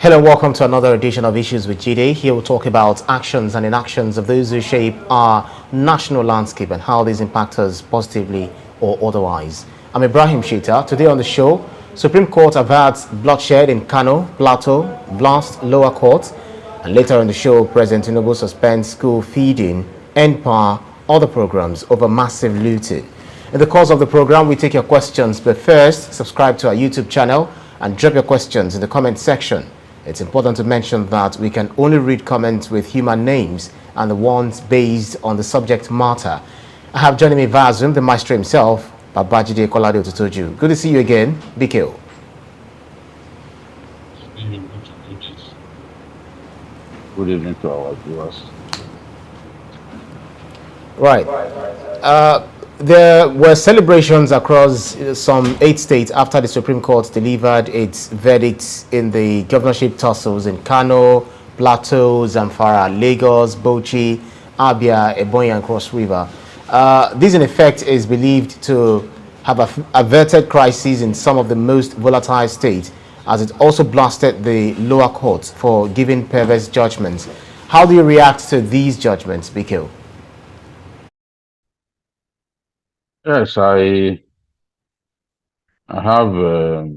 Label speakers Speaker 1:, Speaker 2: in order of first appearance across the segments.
Speaker 1: Hello, welcome to another edition of Issues with JIDE. Here we'll talk about actions and inactions of those who shape our national landscape and how these impact us positively or otherwise. I'm Ibrahim Shita. Today on the show, Supreme Court averts bloodshed in Kano, Plateau, blast lower court. And later in the show, President Tinubu suspends school feeding, end power, other programs over massive looting. In the course of the program, we take your questions, but first, subscribe to our YouTube channel and drop your questions in the comment section. It's important to mention that we can only read comments with human names and the ones based on the subject matter. I have joining me via Zoom the maestro himself, Babajide Kolade-Otitoju. Good to see you again, BK.
Speaker 2: Good evening to our viewers.
Speaker 1: Right. There were celebrations across some 8 states after the Supreme Court delivered its verdicts in the governorship tussles in Kano, Plateau, Zamfara, Lagos, Bauchi, Abia, Ebonyi, and Cross River. This, in effect, is believed to have averted crises in some of the most volatile states, as it also blasted the lower courts for giving perverse judgments. How do you react to these judgments, BK?
Speaker 2: Yes, I have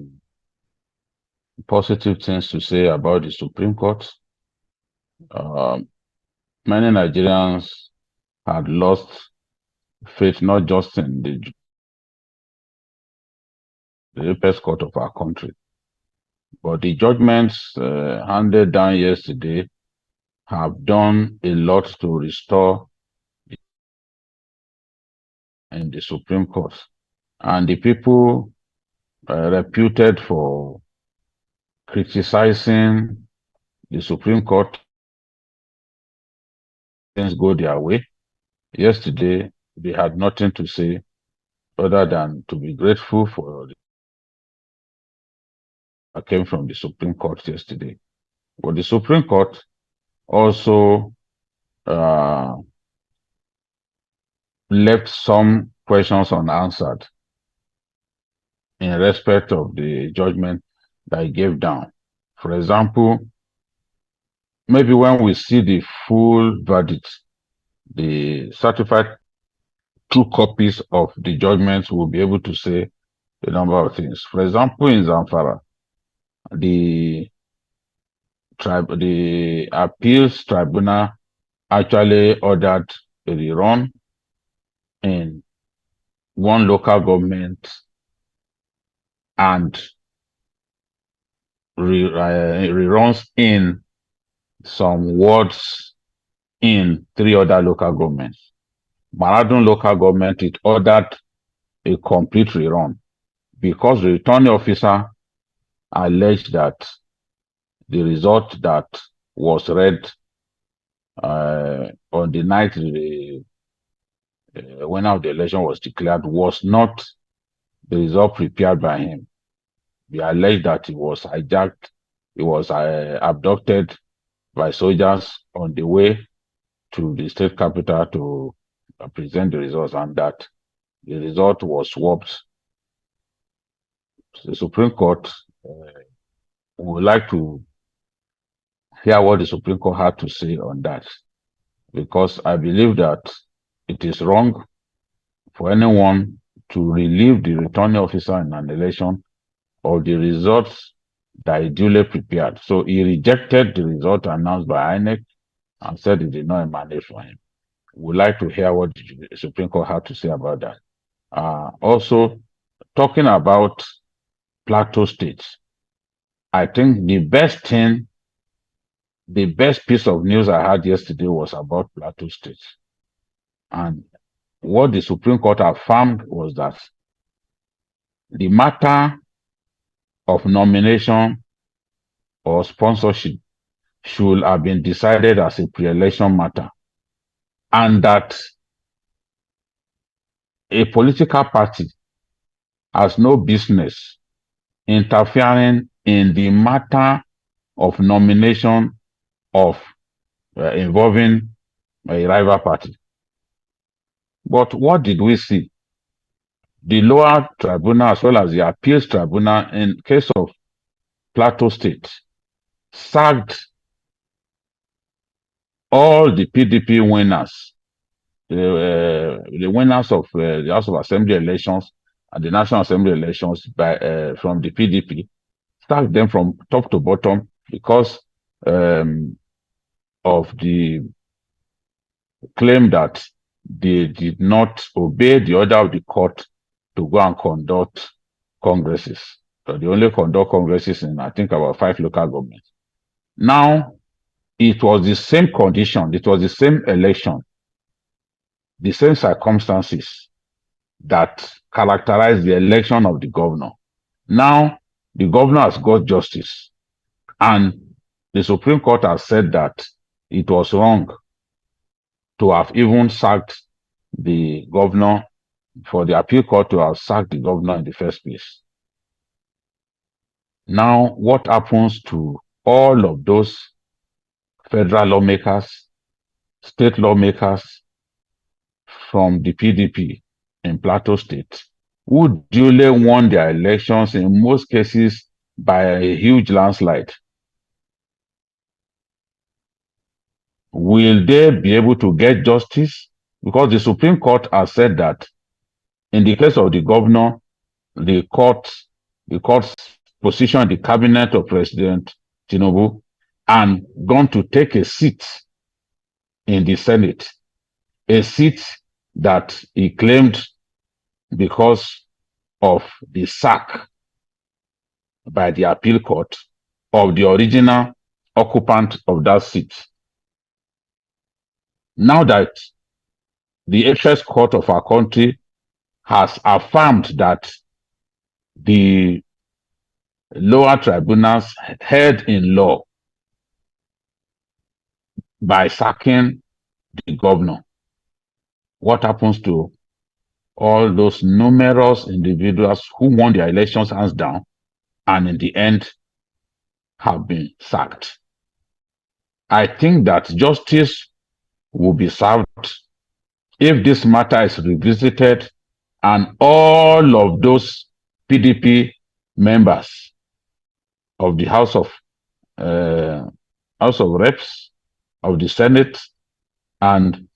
Speaker 2: positive things to say about the Supreme Court. Many Nigerians had lost faith not just in the apex court of our country, but the judgments handed down yesterday have done a lot to restore in the Supreme Court. And the people reputed for criticizing the Supreme Court, things go their way. Yesterday, they had nothing to say other than to be grateful for what came from the Supreme Court yesterday. But the Supreme Court also left some questions unanswered in respect of the judgment that he gave down. For example, maybe when we see the full verdict, the certified true copies of the judgments, will be able to say a number of things. For example, in Zamfara, the appeals tribunal actually ordered a rerun in one local government and reruns in some wards in 3 other local governments. Maradun local government, it ordered a complete rerun because the returning officer alleged that the result that was read on the night the winner of the election was declared was not the result prepared by him. We alleged that he was hijacked, he was abducted by soldiers on the way to the state capital to present the results, and that the result was swapped. The Supreme Court would like to hear what the Supreme Court had to say on that, because I believe that it is wrong for anyone to relieve the returning officer in an election of the results that he duly prepared. So he rejected the result announced by INEC and said it did not emanate from him. We'd like to hear what the Supreme Court had to say about that. Also, talking about Plateau State, I think the best piece of news I had yesterday was about Plateau State. And what the Supreme Court affirmed was that the matter of nomination or sponsorship should have been decided as a pre-election matter, and that a political party has no business interfering in the matter of nomination of involving a rival party. But what did we see? The lower tribunal as well as the appeals tribunal in case of Plateau State sacked all the PDP winners, the winners of the House of Assembly elections and the National Assembly elections from the PDP, sacked them from top to bottom because of the claim that they did not obey the order of the court to go and conduct congresses. So they only conduct congresses in, I think, about 5 local governments. Now, it was the same condition, it was the same election, the same circumstances that characterized the election of the governor. Now, the governor has got justice, and the Supreme Court has said that it was wrong to have even sacked the governor, for the appeal court to have sacked the governor in the first place. Now, what happens to all of those federal lawmakers, state lawmakers from the PDP in Plateau State, who duly won their elections, in most cases by a huge landslide? Will they be able to get justice? Because the Supreme Court has said that in the case of the governor, the court's position, the cabinet of President Tinubu, and gone to take a seat in the Senate, a seat that he claimed because of the sack by the appeal court of the original occupant of that seat. Now that the apex court of our country has affirmed that the lower tribunals held in law by sacking the governor, what happens to all those numerous individuals who won their elections hands down and in the end have been sacked? I think that justice will be served if this matter is revisited and all of those PDP members of the House of Reps, of the Senate, and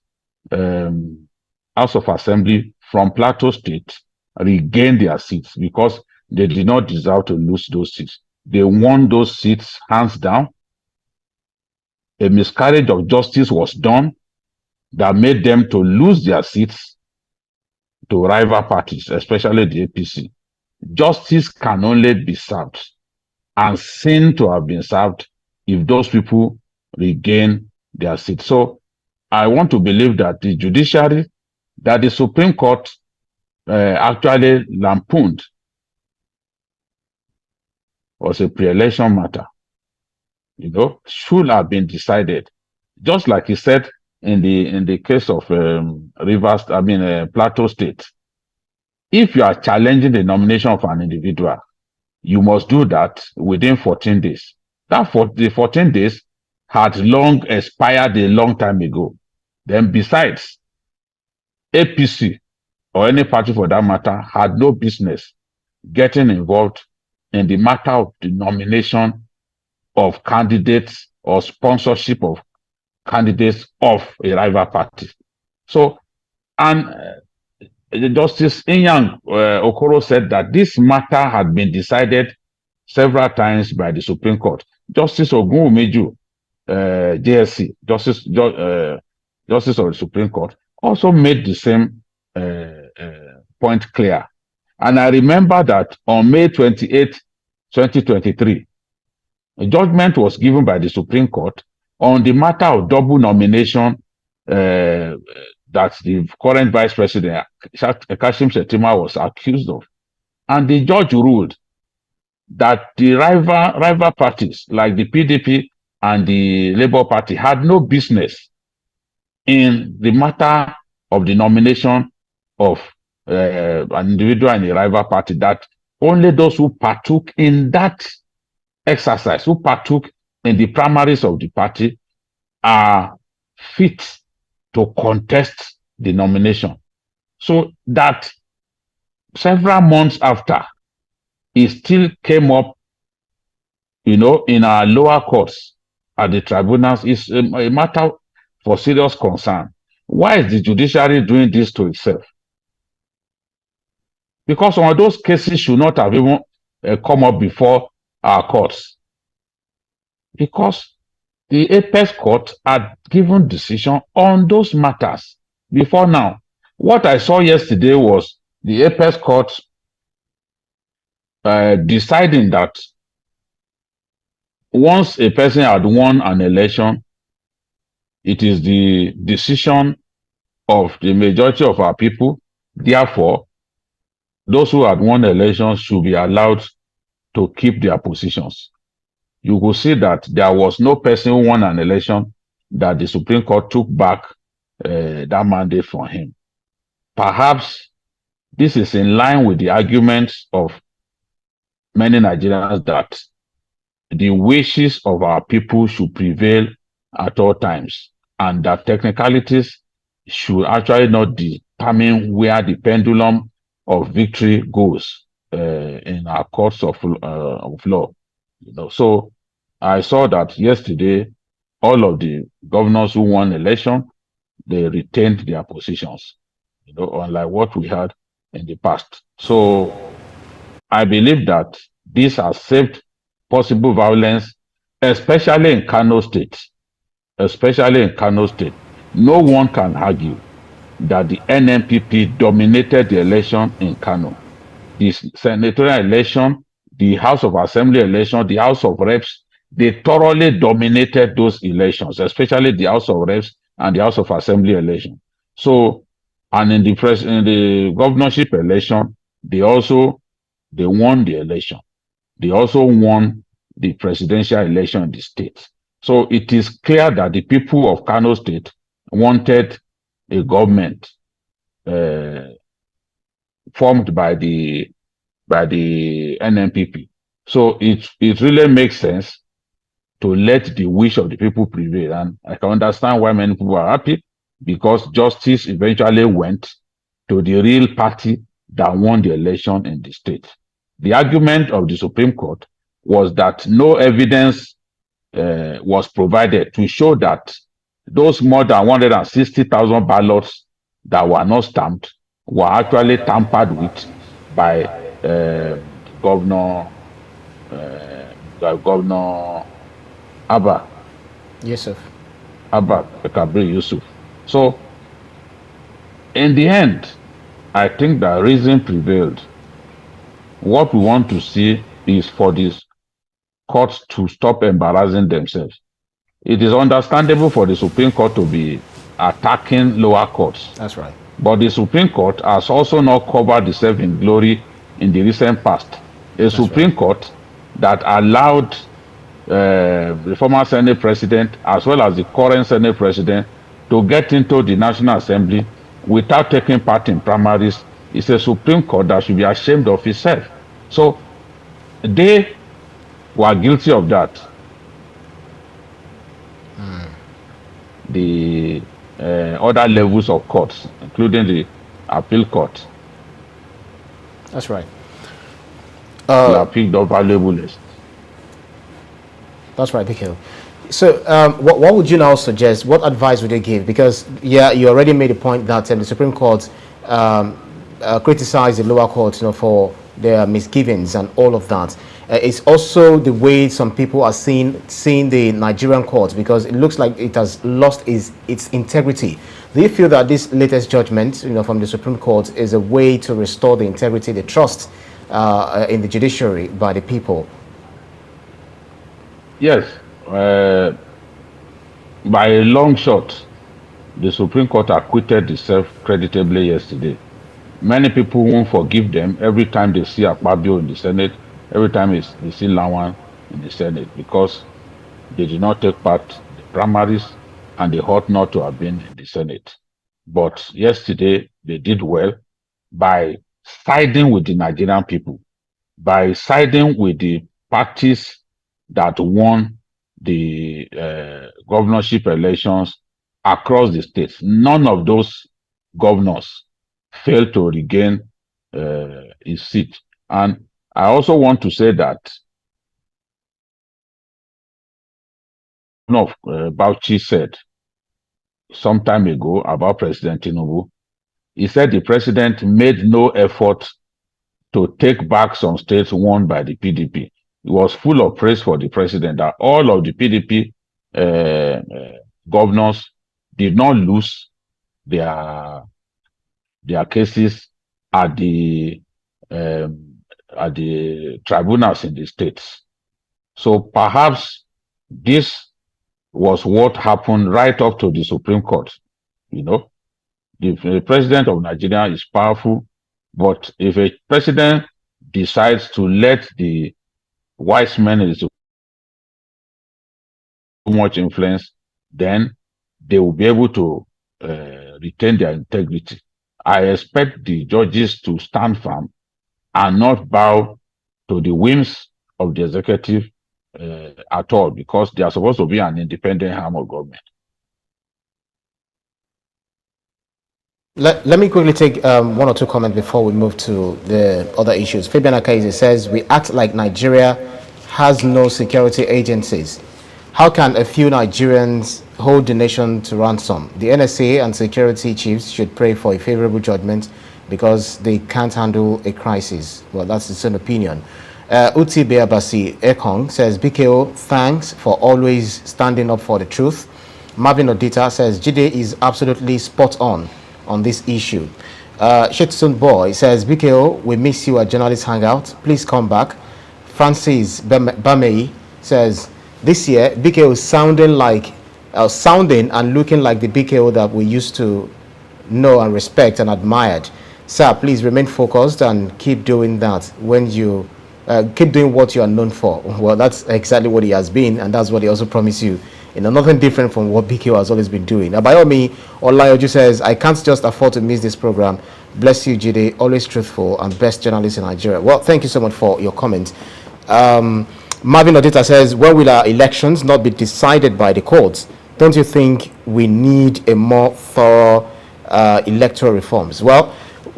Speaker 2: House of Assembly from Plateau State regain their seats, because they did not deserve to lose those seats. They won those seats hands down. A miscarriage of justice was done that made them to lose their seats to rival parties, especially the APC. Justice can only be served and seen to have been served if those people regain their seats. So I want to believe that the judiciary, that the Supreme Court actually lampooned, was a pre-election matter, should have been decided. Just like he said in the case of Plateau State. If you are challenging the nomination of an individual, you must do that within 14 days. The 14 days had long expired a long time ago. Then besides, APC or any party for that matter had no business getting involved in the matter of the nomination of candidates or sponsorship of candidates of a rival party. So, and Justice Inyang Okoro said that this matter had been decided several times by the Supreme Court. Justice Ogunwumeju, JSC, Justice of the Supreme Court, also made the same point clear. And I remember that on May 28, 2023, a judgment was given by the Supreme Court on the matter of double nomination that the current Vice President, Kashim Shettima, was accused of. And the judge ruled that the rival parties, like the PDP and the Labour Party, had no business in the matter of the nomination of an individual in a rival party, that only those who partook in that exercise, who partook in the primaries of the party, are fit to contest the nomination. So that several months after, it still came up in our lower courts, at the tribunals, is a matter for serious concern. Why is the judiciary doing this to itself? Because some of those cases should not have even come up before our courts. Because the apex court had given decision on those matters before now. What I saw yesterday was the apex court deciding that once a person had won an election, it is the decision of the majority of our people. Therefore, those who had won elections should be allowed to keep their positions. You will see that there was no person who won an election that the Supreme Court took back that mandate from him. Perhaps this is in line with the arguments of many Nigerians that the wishes of our people should prevail at all times, and that technicalities should actually not determine where the pendulum of victory goes in our courts of law. So I saw that yesterday, all of the governors who won election, they retained their positions, unlike what we had in the past. So I believe that this has saved possible violence, especially in Kano State. Especially in Kano State. No one can argue that the NNPP dominated the election in Kano. The senatorial election, the House of Assembly election, the House of Reps, they thoroughly dominated those elections, especially the House of Reps and the House of Assembly election. So, and in the governorship election, they won the election. They also won the presidential election in the state. So it is clear that the people of Kano State wanted a government formed by the NNPP. So it really makes sense to let the wish of the people prevail. And I can understand why many people are happy, because justice eventually went to the real party that won the election in the state. The argument of the Supreme Court was that no evidence was provided to show that those more than 160,000 ballots that were not stamped were actually tampered with by Governor Abba.
Speaker 1: Yes, sir.
Speaker 2: Abba Kabir Yusuf. So, in the end, I think that reason prevailed. What we want to see is for these courts to stop embarrassing themselves. It is understandable for the Supreme Court to be attacking lower courts.
Speaker 1: That's right.
Speaker 2: But the Supreme Court has also not covered itself in glory in the recent past. A Supreme Court that allowed the former Senate President as well as the current Senate President to get into the National Assembly without taking part in primaries is a Supreme Court that should be ashamed of itself. So they were guilty of that. The other levels of courts, including the appeal court.
Speaker 1: That's right.
Speaker 2: They are picked up valuable list.
Speaker 1: That's right, Bikil. So what would you now suggest? What advice would you give? Because, yeah, you already made a point that the Supreme Court criticized the lower courts, for their misgivings and all of that. It's also the way some people are seeing the Nigerian courts, because it looks like it has lost its integrity. Do you feel that this latest judgment, from the Supreme Court is a way to restore the integrity, the trust in the judiciary by the people?
Speaker 2: Yes. By a long shot, the Supreme Court acquitted itself creditably yesterday. Many people won't forgive them every time they see Akpabio in the Senate, every time they see Lawan in the Senate, because they did not take part in the primaries and they ought not to have been in the Senate. But yesterday, they did well by siding with the Nigerian people, by siding with the parties that won the governorship elections across the states. None of those governors failed to regain his seat. And I also want to say that Bauchi said some time ago about President Tinubu. He said the president made no effort to take back some states won by the PDP. He was full of praise for the president that all of the PDP governors did not lose their cases at the tribunals in the states. So perhaps this was what happened right up to the Supreme Court. You know, the president of Nigeria is powerful, but if a president decides to let the wise men in the too much influence, then they will be able to retain their integrity. I expect the judges to stand firm and not bow to the whims of the executive at all, because they are supposed to be an independent arm of government.
Speaker 1: Let me quickly take one or two comments before we move to the other issues. Fabian Akaise says, we act like Nigeria has no security agencies. How can a few Nigerians hold the nation to ransom? The NSA and security chiefs should pray for a favorable judgment because they can't handle a crisis. Well, that's his own opinion. Uti Beabasi Ekong says, BKO, thanks for always standing up for the truth. Marvin Odita says, JIDE is absolutely spot on this issue. Shetson Boy says, BKO, we miss you at Journalist Hangout. Please come back. Francis Bamei says, this year, BKO is sounding and looking like the BKO that we used to know and respect and admired. Sir, please remain focused and keep doing that when you keep doing what you are known for. Well, that's exactly what he has been, and that's what he also promised you. You know, nothing different from what BKO has always been doing. Now, by all means, Olayoju says, I can't just afford to miss this program. Bless you, JIDE, always truthful and best journalist in Nigeria. Well, thank you so much for your comment. Marvin Odita says, when will our elections not be decided by the courts? Don't you think we need a more thorough electoral reforms? Well,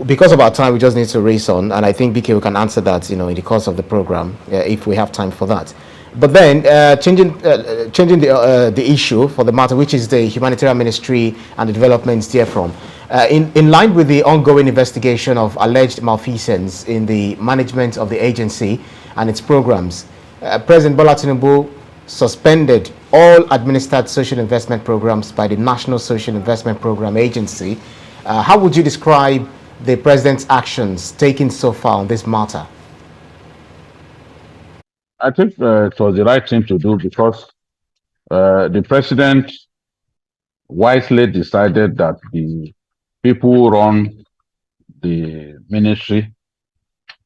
Speaker 1: because of our time, we just need to race on, and I think BK can answer that, you know, in the course of the program, if we have time for that. But then, changing the issue for the matter, which is the humanitarian ministry and the developments therefrom. In line with the ongoing investigation of alleged malfeasance in the management of the agency and its programs, President Bola Tinubu suspended all administered social investment programs by the National Social Investment Program Agency. How would you describe the president's actions taken so far on this matter?
Speaker 2: I think it was the right thing to do because the president wisely decided that the people who run the ministry,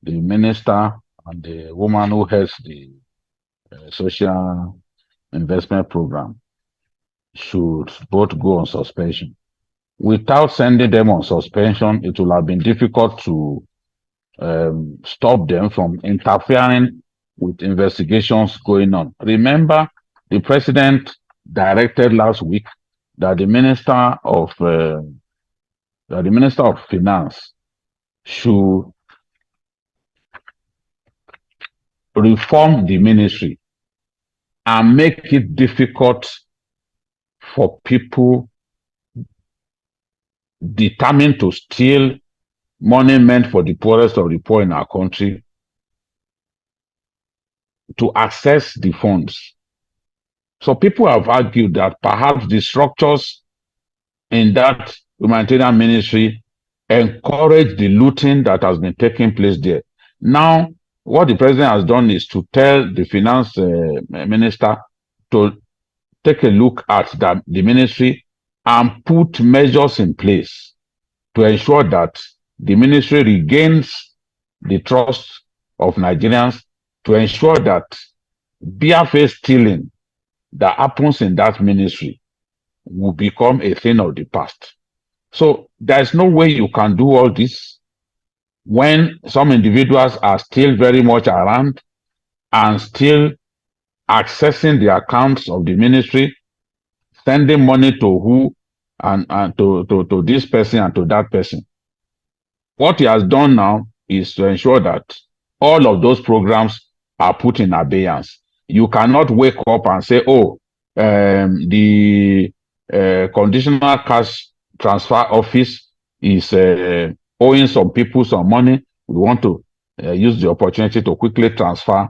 Speaker 2: the minister and the woman who heads the social investment program should both go on suspension. Without sending them on suspension, it will have been difficult to stop them from interfering with investigations going on. Remember, the president directed last week that the Minister of Finance should reform the ministry and make it difficult for people determined to steal money meant for the poorest of the poor in our country to access the funds. So people have argued that perhaps the structures in that humanitarian ministry encourage the looting that has been taking place there. Now, what the president has done is to tell the finance minister to take a look at the ministry and put measures in place to ensure that the ministry regains the trust of Nigerians, to ensure that barefaced stealing that happens in that ministry will become a thing of the past. So there's no way you can do all this when some individuals are still very much around and still accessing the accounts of the ministry, sending money to who and to this person and to that person. What he has done now is to ensure that all of those programs are put in abeyance. You cannot wake up and say, oh, The conditional cash transfer office is owing some people some money. We want to use the opportunity to quickly transfer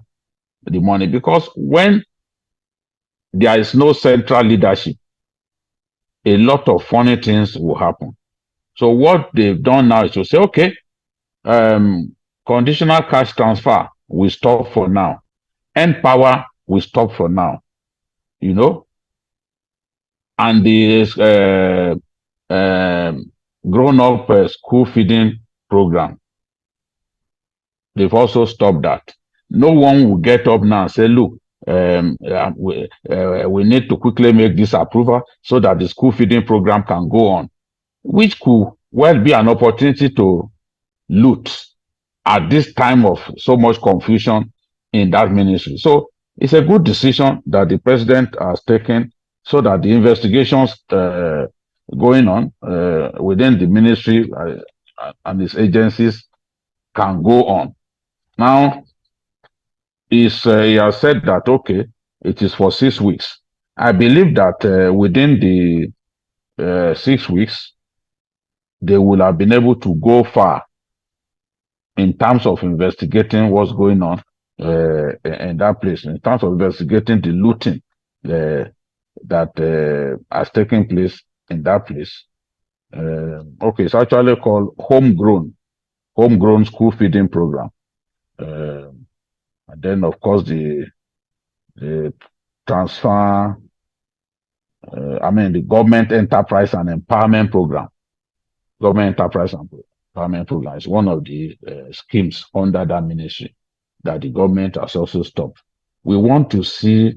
Speaker 2: the money, because when there is no central leadership, a lot of funny things will happen. So what they've done now is to say, okay, conditional cash transfer will stop for now. End power will stop for now. You know, and the grown-up school feeding program, they've also stopped that. No one will get up now and say, look, we need to quickly make this approval so that the school feeding program can go on, which could well be an opportunity to loot at this time of so much confusion in that ministry. So it's a good decision that the president has taken, so that the investigations going on within the ministry and its agencies can go on. Now, he has said that, okay, it is for 6 weeks. I believe that within the 6 weeks, they will have been able to go far in terms of investigating what's going on in that place, in terms of investigating the looting that has taken place in that place. Okay, it's actually called homegrown school feeding program. And then, of course, the transfer, the government enterprise and empowerment program. Government enterprise and empowerment program is one of the schemes under that ministry that the government has also stopped. We want to see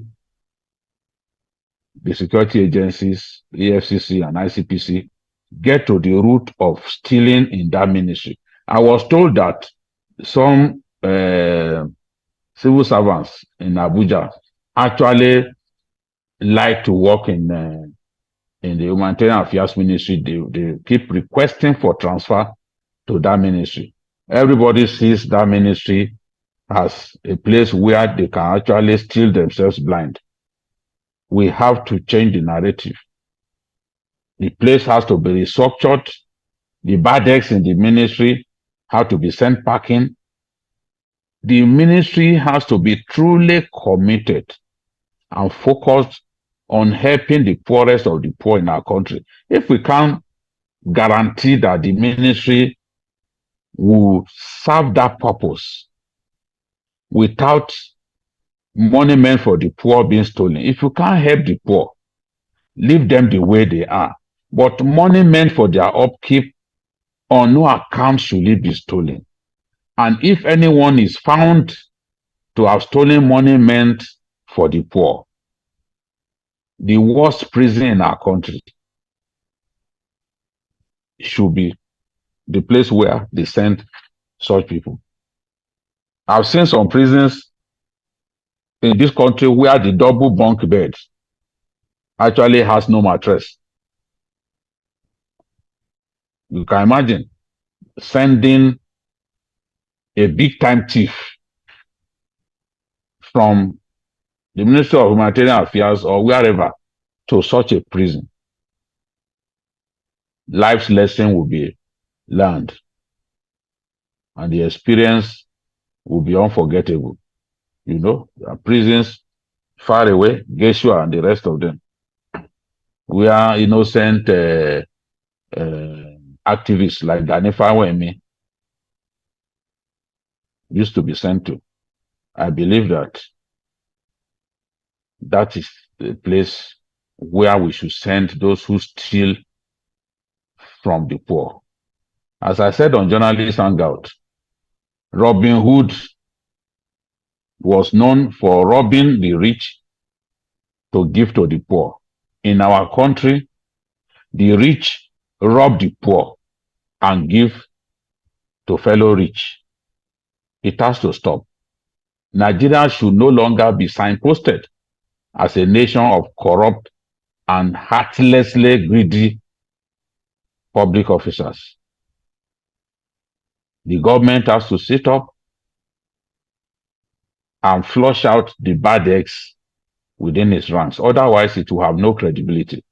Speaker 2: the security agencies, EFCC and ICPC, get to the root of stealing in that ministry. I was told that some civil servants in Abuja actually like to work in the humanitarian affairs ministry. They keep requesting for transfer to that ministry. Everybody sees that ministry as a place where they can actually steal themselves blind. We have to change the narrative. The place has to be restructured. The bad eggs in the ministry have to be sent packing. The ministry has to be truly committed and focused on helping the poorest of the poor in our country. If we can't guarantee that the ministry will serve that purpose without money meant for the poor being stolen, if you can't help the poor, leave them the way they are. But money meant for their upkeep, on no account should it be stolen. And if anyone is found to have stolen money meant for the poor, the worst prison in our country should be the place where they send such people. I've seen some prisons in this country where the double bunk bed actually has no mattress. You can imagine sending a big-time thief from the Ministry of Humanitarian Affairs or wherever to such a prison. Life's lesson will be learned, and the experience will be unforgettable. You know, prisons far away, Geshua and the rest of them, where innocent activists like Ganifa Wemi used to be sent to. I believe that that is the place where we should send those who steal from the poor. As I said on Journalist Hangout, Robin Hood was known for robbing the rich to give to the poor. In our country, the rich rob the poor and give to fellow rich. It has to stop. Nigeria should no longer be signposted as a nation of corrupt and heartlessly greedy public officers. The government has to sit up and flush out the bad eggs within his ranks. Otherwise, it will have no credibility.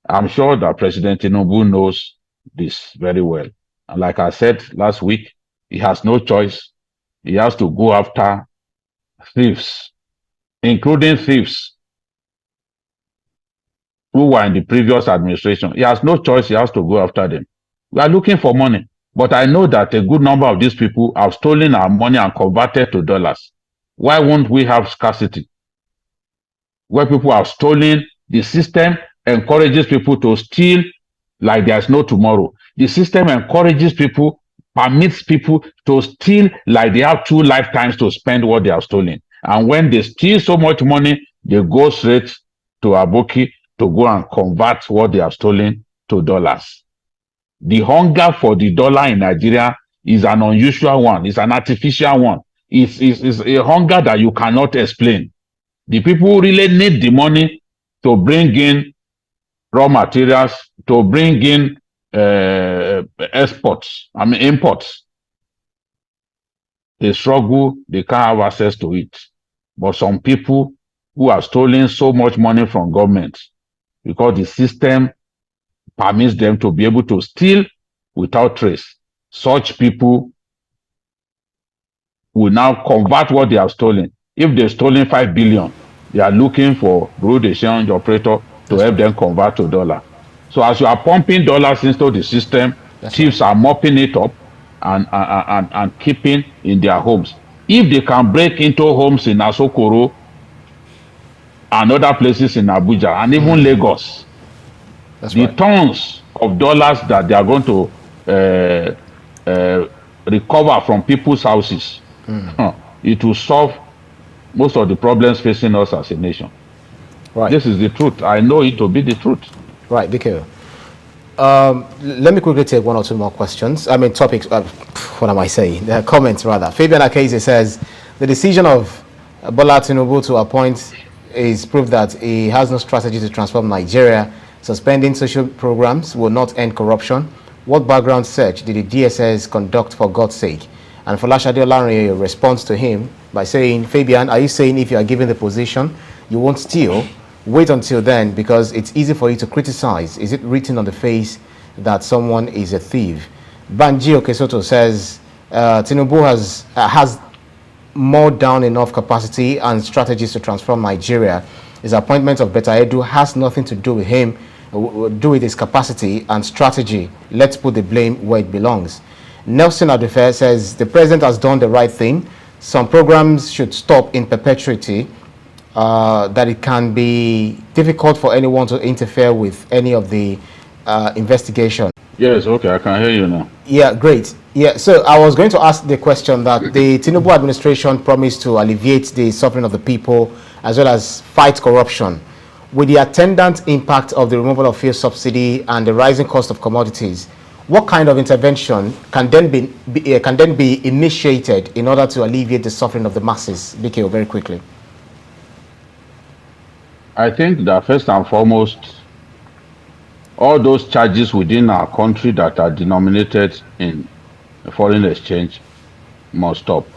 Speaker 2: I'm sure that President Tinubu knows this very well. And like I said last week, he has no choice. He has to go after thieves, including thieves who were in the previous administration. He has no choice. He has to go after them. We are looking for money. But I know that a good number of these people have stolen our money and converted to dollars. Why won't we have scarcity? Where people have stolen, the system encourages people to steal like there's no tomorrow. The system encourages people, permits people to steal like they have 2 lifetimes to spend what they have stolen. And when they steal so much money, they go straight to Aboki to go and convert what they have stolen to dollars. The hunger for the dollar in Nigeria is an unusual one. It's an artificial one. It's a hunger that you cannot explain. The people really need the money to bring in raw materials, to bring in imports. They struggle, they can't have access to it. But some people who are stolen so much money from government because the system permits them to be able to steal without trace. Such people will now convert what they have stolen. If they've stolen 5 billion, they are looking for road exchange operator to help them convert to dollar. So as you are pumping dollars into the system, thieves are mopping it up and keeping in their homes. If they can break into homes in Asokoro and other places in Abuja and even Lagos, tons of dollars that they are going to recover from people's houses, it will solve most of the problems facing us as a nation.
Speaker 1: Right.
Speaker 2: This is the truth. I know it to be the truth.
Speaker 1: Right, DK. Let me quickly take 1 or 2 more questions. I mean, topics. What am I saying? Comments, rather. Fabian Akeze says, the decision of Bola Tinubu to appoint is proof that he has no strategy to transform Nigeria. Suspending social programs will not end corruption. What background search did the DSS conduct, for God's sake? And Folashade Olanre responds to him by saying, Fabian, are you saying if you are given the position, you won't steal? Wait until then, because it's easy for you to criticize. Is it written on the face that someone is a thief? Banji Okesoto says, Tinubu has more down enough capacity and strategies to transform Nigeria. His appointment of Beta Edu has nothing to do with him, do with his capacity and strategy. Let's put the blame where it belongs. Nelson Adefe says, the president has done the right thing. Some programs should stop in perpetuity. That it can be difficult for anyone to interfere with any of the investigation.
Speaker 2: Yes, okay, I can hear you now.
Speaker 1: Yeah, great. Yeah, so I was going to ask the question that the Tinubu administration promised to alleviate the suffering of the people as well as fight corruption. With the attendant impact of the removal of fuel subsidy and the rising cost of commodities, what kind of intervention can then be initiated in order to alleviate the suffering of the masses? BKO, very quickly.
Speaker 2: I think that first and foremost, all those charges within our country that are denominated in foreign exchange must stop.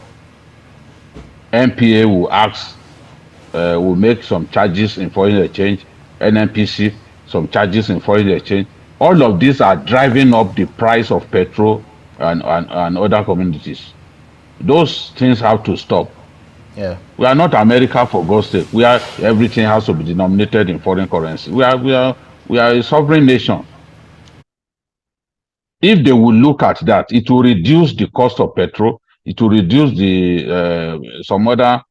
Speaker 2: NPA will ask, will make some charges in foreign exchange, NNPC, some charges in foreign exchange. All of these are driving up the price of petrol and other commodities. Those things have to stop.
Speaker 1: Yeah.
Speaker 2: We are not America, for God's sake. Everything has to be denominated in foreign currency. We are a sovereign nation. If they will look at that, it will reduce the cost of petrol. It will reduce the some other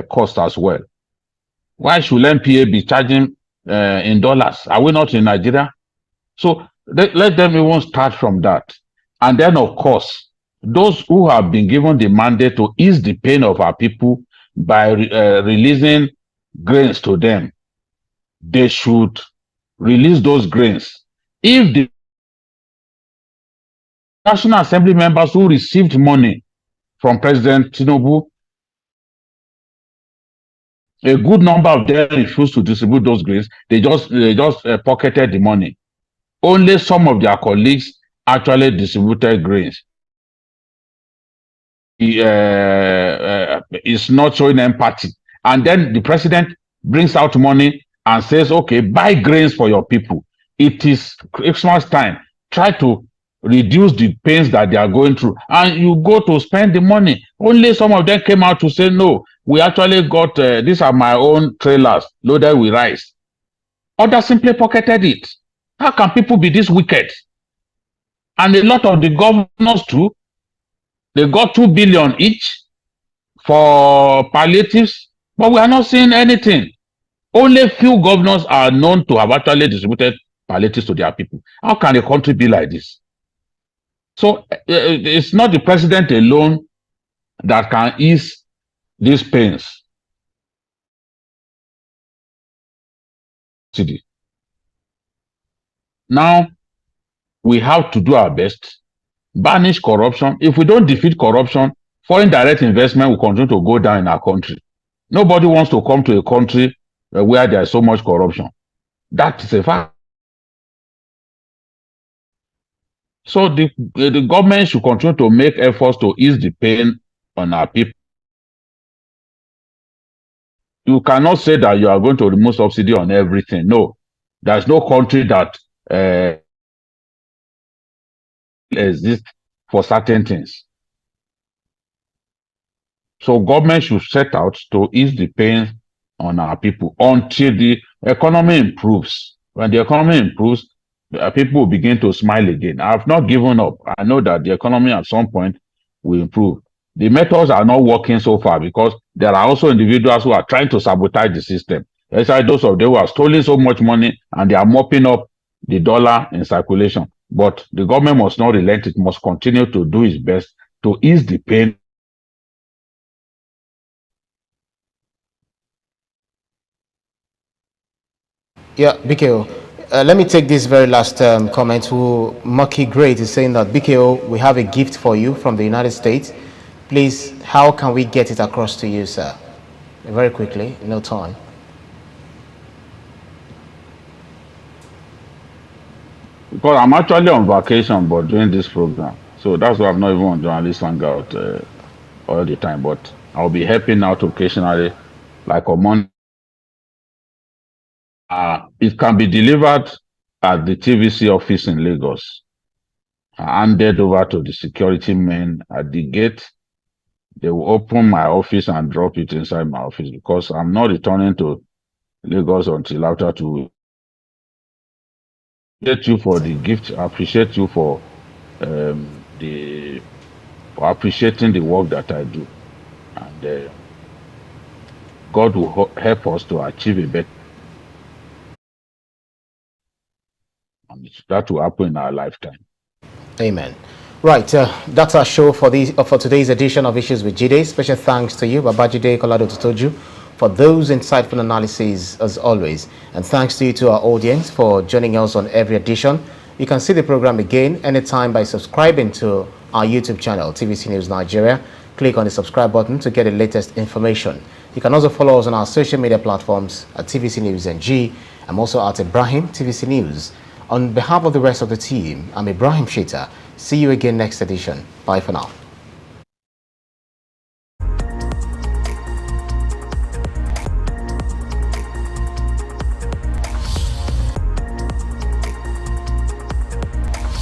Speaker 2: cost as well. Why should NPA be charging in dollars? Are we not in Nigeria? So let them even start from that. And then, of course, those who have been given the mandate to ease the pain of our people by releasing grains to them, they should release those grains. If the National Assembly members who received money from President Tinubu, a good number of them refused to distribute those grains, they just pocketed the money. Only some of their colleagues actually distributed grains. Is not showing empathy. And then the president brings out money and says, okay, buy grains for your people. It is Christmas time. Try to reduce the pains that they are going through. And you go to spend the money. Only some of them came out to say, no, we actually got, these are my own trailers loaded with rice. Others simply pocketed it. How can people be this wicked? And a lot of the governors too, they got 2 billion each for palliatives, but we are not seeing anything. Only few governors are known to have actually distributed palliatives to their people. How can a country be like this? So it's not the president alone that can ease these pains. Now, we have to do our best, banish corruption. If we don't defeat corruption, foreign direct investment will continue to go down in our country. Nobody wants to come to a country where there is so much corruption. That is a fact. So the government should continue to make efforts to ease the pain on our people. You cannot say that you are going to remove subsidy on everything. No, there's no country that exists for certain things. So government should set out to ease the pain on our people until the economy improves. When the economy improves, people will begin to smile again. I have not given up. I know that the economy at some point will improve. The methods are not working so far because there are also individuals who are trying to sabotage the system. Especially those of them who are stealing so much money and they are mopping up the dollar in circulation. But the government must not relent. It must continue to do its best to ease the pain.
Speaker 1: Yeah, BKO. Let me take this very last comment. Who Mucky Great is saying that BKO, we have a gift for you from the United States. Please, how can we get it across to you, sir? Very quickly, no time.
Speaker 2: Because I'm actually on vacation, but doing this program, so that's why I'm not even on journalist hangout all the time. But I'll be helping out occasionally, like on Monday. It can be delivered at the TVC office in Lagos, handed over to the security men at the gate. They will open my office and drop it inside my office because I'm not returning to Lagos until after 2 weeks. I appreciate you for the gift. I appreciate you for appreciating the work that I do, and God will help us to achieve a better. And that will happen in our lifetime.
Speaker 1: Amen. Right, that's our show for today's edition of Issues with JIDE. Special thanks to you, Babajide Kolade-Otitoju, for those insightful analyses as always. And thanks to you, to our audience, for joining us on every edition. You can see the program again anytime by subscribing to our YouTube channel, TVC News Nigeria. Click on the subscribe button to get the latest information. You can also follow us on our social media platforms at TVC News NG. I'm also at Ibrahim TVC News. On behalf of the rest of the team, I'm Ibrahim Shita. See you again next edition. Bye for now.